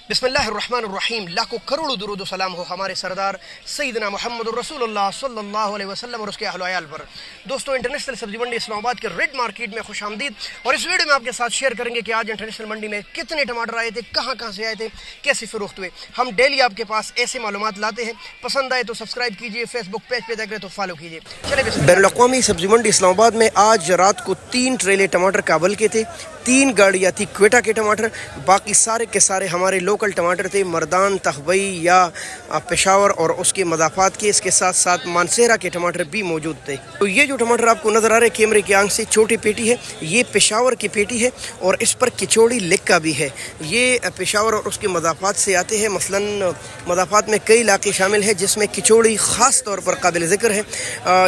बिस्मिल्लाहिर्रहमानिर्रहीम। लाखों करोड़ों दुरूद सलाम हो हमारे सरदार सैयदना मोहम्मद रसूलुल्लाह सल्लल्लाहु अलैहि वसल्लम और उसके अहल व अयाल पर। दोस्तों, इंटरनेशनल सब्जी मंडी इस्लामाबाद के रेड मार्केट में खुश आमदीद। और इस वीडियो में आपके साथ शेयर करेंगे कि आज इंटरनेशनल मंडी में कितने टमाटर आए थे, कहाँ से आए थे, कैसे फरोख्त हुए। हम डेली आपके पास ऐसे मालूमात लाते हैं। पसंद आए तो सब्सक्राइब कीजिए, फेसबुक पेज पे देख रहे तो फॉलो कीजिए। चलिए, बैनुल-अक़वामी सब्जी मंडी इस्लामाबाद में आज रात को 3 ट्रेले टमाटर काबल के थे, 3 गाड़ियाँ थी क्वेटा के टमाटर, बाकी सारे के सारे हमारे लोकल टमाटर थे, मर्दान, तखबई या पेशावर और उसके मदाफात के। इसके साथ साथ मानसेरा के टमाटर भी मौजूद थे। तो ये जो टमाटर आपको नज़र आ रहे कैमरे की आंख से, छोटी पेटी है, ये पेशावर की पेटी है और इस पर किचौड़ी लिक्का भी है। ये पेशावर और उसके मदाफात से आते हैं। मसलन मदाफात में कई इलाके शामिल हैं जिसमें किचौड़ी ख़ास तौर पर काबिल ज़िक्र है।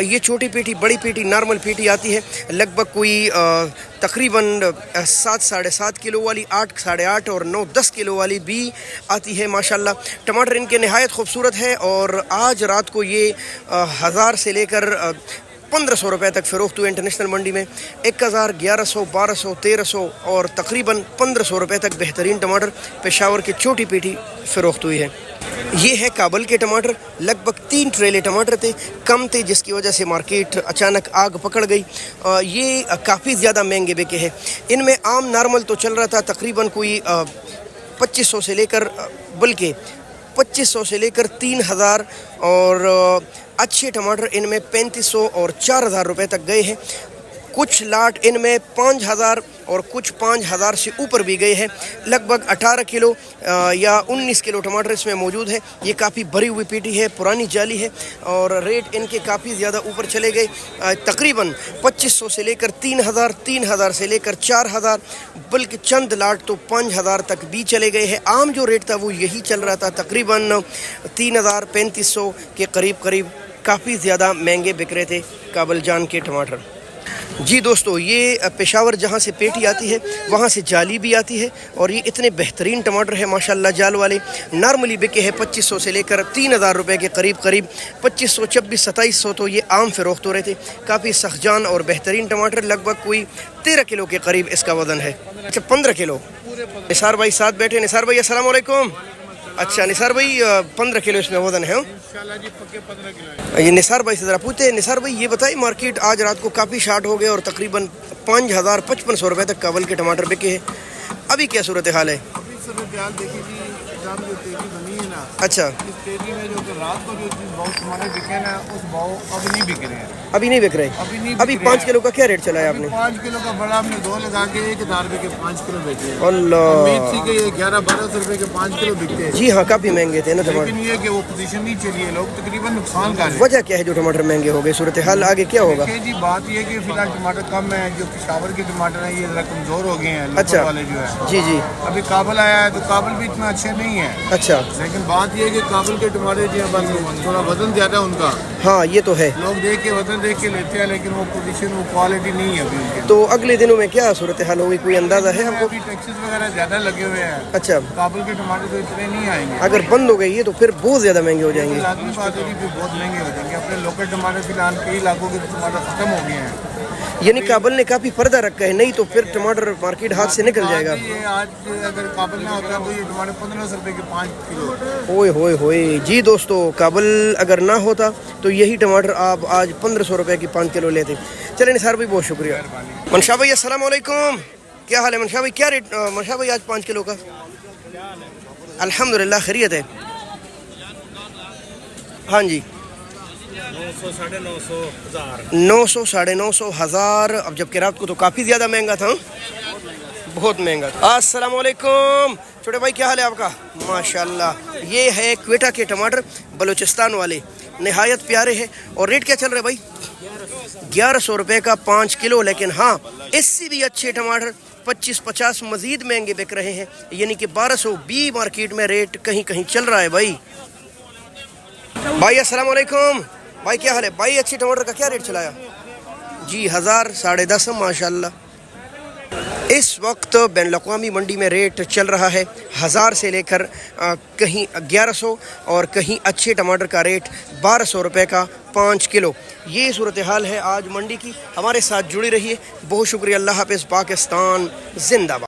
ये छोटी पेटी, बड़ी पेटी, नॉर्मल पेटी आती है, लगभग कोई तकरीबन 7 साढ़े 7 किलो वाली, 8 साढ़े 8 और 9-10 किलो वाली भी आती है। माशाल्लाह टमाटर इनके नहायत खूबसूरत है। और आज रात को ये 1000 से लेकर 1500 रुपये तक फ़रोख्त हुए इंटरनेशनल मंडी में। 1000, 1100, 1200, 1300 और तकरीबन 1500 रुपये तक बेहतरीन टमाटर पेशावर की छोटी पेटी फ़रोख्त हुई है। ये है काबल के टमाटर, लगभग 3 ट्रेले टमाटर थे, कम थे जिसकी वजह से मार्केट अचानक आग पकड़ गई। ये काफ़ी ज़्यादा महंगे बिके हैं। इनमें आम नॉर्मल तो चल रहा था तकरीबन कोई 2500 से लेकर, बल्कि 2500 से लेकर 3000 और अच्छे टमाटर इनमें 3500 और 4000 रुपये तक गए हैं। कुछ लाट इनमें 5000 और कुछ 5000 से ऊपर भी गए हैं। लगभग 18 किलो या 19 किलो टमाटर इसमें मौजूद है। ये काफ़ी भरी हुई पेटी है, पुरानी जाली है और रेट इनके काफ़ी ज़्यादा ऊपर चले गए। तकरीबन 2500 से लेकर 3000, 3000 से लेकर 4000, बल्कि चंद लाट तो 5000 तक भी चले गए हैं। आम जो रेट था वो यही चल रहा था, तकरीबन 3000, 3500 के करीब काफ़ी ज़्यादा महंगे बिक रहे थे काबल जान के टमाटर। जी दोस्तों, ये पेशावर जहाँ से पेटी आती है वहाँ से जाली भी आती है और ये इतने बेहतरीन टमाटर है माशाल्लाह। जाल वाले नॉर्मली बिके हैं 2500 से लेकर 3000 रुपये के करीब 2500, 2600, 2700 तो ये आम फ़रोख्त हो रहे थे। काफ़ी सख्जान और बेहतरीन टमाटर, लगभग कोई 13 किलो के करीब इसका वज़न है। अच्छा, 15 किलो। निसार भाई साथ बैठे। निसार भाई अस्सलाम वालेकुम। अच्छा निसार भाई, 15 किलो इसमें वज़न है। ये निसार भाई से ज़रा पूछते हैं। निसार भाई ये बताइए, मार्केट आज रात को काफ़ी शार्ट हो गए और तकरीबन 5000, 5500 रुपये तक काबल के टमाटर बिके हैं। अभी क्या सूरत हाल है? अभी सूरत हाल देखिए जी, जो तेजी बनी है ना, अच्छा, इस तेजी में जो रात को जो भाव टमाटर बिके ना, उस भाव अभी नहीं बिक रहे हैं। अभी नहीं बिक रहे। अभी 5 किलो का क्या रेट चला है आपने? 5 किलो का बड़ा हमने 2 लगा के 1000 रुपये के 5 किलो बेचे। अल्लाह, उम्मीद थी कि ये 1100-1200 रुपये के 5 किलो बिकते हैं। जी हाँ, काफ़ी महंगे थे ना टमाटर। लेकिन ये कि वो पोजीशन नहीं चली है, लोग तकरीबन नुकसान कर रहे हैं। वजह क्या है जो टमाटर महंगे हो गए? सूरत हाल आगे क्या होगा? जी बात ये कि फिलहाल टमाटर कम है, जो पेशावर के टमाटर हैं ये ज़रा कमज़ोर हो गए हैं। अच्छा वाले जो है जी। अभी काबल आया है तो काबल भी इतना अच्छे नहीं है। अच्छा, लेकिन बात ये है कि काबल के टमाटर जो है बस थोड़ा वजन ज़्यादा है उनका। हाँ ये तो है, लोग देख के वजन देख के लेते हैं, लेकिन वो पोजीशन, वो क्वालिटी नहीं है अभी उनके। तो अगले दिनों में क्या सूरत हाल होगी, कोई अंदाज़ा है हमको? अभी टैक्सेस वगैरह ज़्यादा लगे हुए हैं। अच्छा, काबुल के टमाटर तो इतने नहीं आएंगे। अगर बंद हो गई है तो फिर बहुत ज़्यादा महंगे हो जाएंगे। लाजमी बात है कि फिर बहुत महंगे हो जाएंगे। अपने लोकल टमाटर फिलहाल कई इलाकों के टमाटर खत्म हो गए हैं। यानी काबल ने काफ़ी पर्दा रखा है, नहीं तो फिर टमाटर मार्केट हाथ से निकल जाएगा। ये आज अगर काबल ना होता तो ये टमाटर 1500 रुपये के 5 किलो। ओए होए होए। जी दोस्तों, काबल अगर ना होता तो यही टमाटर आप आज 1500 रुपये की 5 किलो लेते। चलें निसार भाई, बहुत शुक्रिया। मनशा भाई अस्सलाम वालेकुम, क्या हाल है मनशा भाई? क्या रेट मनशा भाई आज 5 किलो का? अल्हम्दुलिल्लाह खैरियत है। हाँ जी, 900, 950, 1000, 900, 950, 1000। अब जबकि रात को तो काफ़ी ज़्यादा महंगा था, बहुत महंगा था। अस्सलाम वालेकुम छोटे भाई, क्या हाल है आपका? माशाल्लाह। ये है क्वेटा के टमाटर, बलूचिस्तान वाले, नहायत प्यारे हैं। और रेट क्या चल रहा है भाई? 1100 रुपये का 5 किलो। लेकिन हाँ, इससे भी अच्छे टमाटर 25-50 मज़ीद महंगे बिक रहे हैं। यानी कि 1200 भी मार्केट में रेट कहीं कहीं चल रहा है। भाई अस्सलाम वालेकुम भाई, क्या हाल है भाई? अच्छे टमाटर का क्या रेट चलाया? जी 1000, 10.5 माशाल्लाह। इस वक्त बैनुल-अक़वामी मंडी में रेट चल रहा है 1000 से लेकर कहीं 1100 और कहीं अच्छे टमाटर का रेट 1200 रुपये का 5 किलो। ये सूरत हाल है आज मंडी की। हमारे साथ जुड़ी रहिए, बहुत शुक्रिया। अल्लाह हाफ़िज़। पाकिस्तान जिंदाबाद।